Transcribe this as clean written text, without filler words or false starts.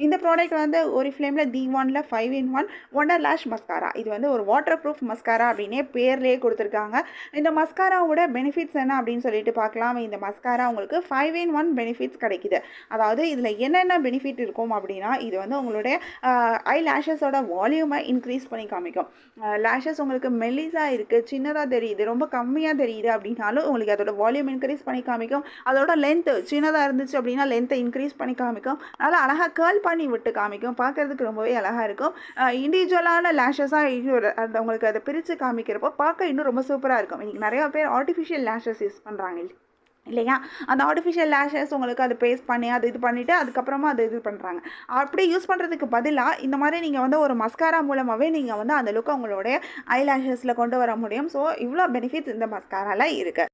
இந்த ப்ராடக்ட் வந்து ஒரிஃப்ளேமில் தி1ல 5-in-1 wonder லேஷ் mascara. இது வந்து ஒரு வாட்டர் ப்ரூஃப் மஸ்காரா அப்படின்னே பேர்லேயே கொடுத்துருக்காங்க. இந்த மஸ்காராவோட பெனிஃபிட்ஸ் என்ன அப்படின்னு சொல்லிட்டு பார்க்கலாம். இந்த மஸ்காரா உங்களுக்கு 5-in-1 பெனிஃபிட்ஸ் கிடைக்குது. அதாவது இதில் என்னென்ன பெனிஃபிட் இருக்கும் அப்படின்னா, இது வந்து உங்களுடைய ஐ லேஷஸோட வால்யூமை இன்க்ரீஸ் பண்ணி காமிக்கும். லேஷஸ் உங்களுக்கு மெல்லிஸாக இருக்குது, சின்னதாக தெரியுது, ரொம்ப கம்மியாக தெரியுது அப்படின்னாலும் உங்களுக்கு அதோட வால்யூம் இன்க்ரீஸ் பண்ணி காமிக்கும். அதோட லென்த்து சின்னதாக இருந்துச்சு அப்படின்னா லென்த்தை இன்க்ரீஸ் பண்ணி காமிக்கும். நல்லா அழகாக கேர்ள் பண்ணி விட்டு காமிக்கும். பார்க்கறதுக்கு ரொம்பவே அழகாக இருக்கும். இண்டிவிஜுவலான லேஷஸாக அந்த உங்களுக்கு அதை பிரித்து காமிக்கிறப்போ பார்க்க இன்னும் ரொம்ப சூப்பராக இருக்கும். இன்றைக்கி நிறையா பேர் ஆர்டிஃபிஷியல் லேஷஸ் யூஸ் பண்ணுறாங்க இல்லையா? அந்த ஆர்டிஃபிஷியல் லேஷஸ் உங்களுக்கு அது பேஸ்ட் பண்ணி அது இது பண்ணிவிட்டு அதுக்கப்புறமா அது இது பண்ணுறாங்க. அப்படி யூஸ் பண்ணுறதுக்கு பதிலாக இந்த மாதிரி நீங்கள் வந்து ஒரு மஸ்காரா மூலமாகவே நீங்கள் வந்து அந்த லுக்கை உங்களுடைய ஐ லேஷஸில் கொண்டு வர முடியும். ஸோ இவ்வளோ பெனிஃபிட்ஸ் இந்த மஸ்காராவில் இருக்குது.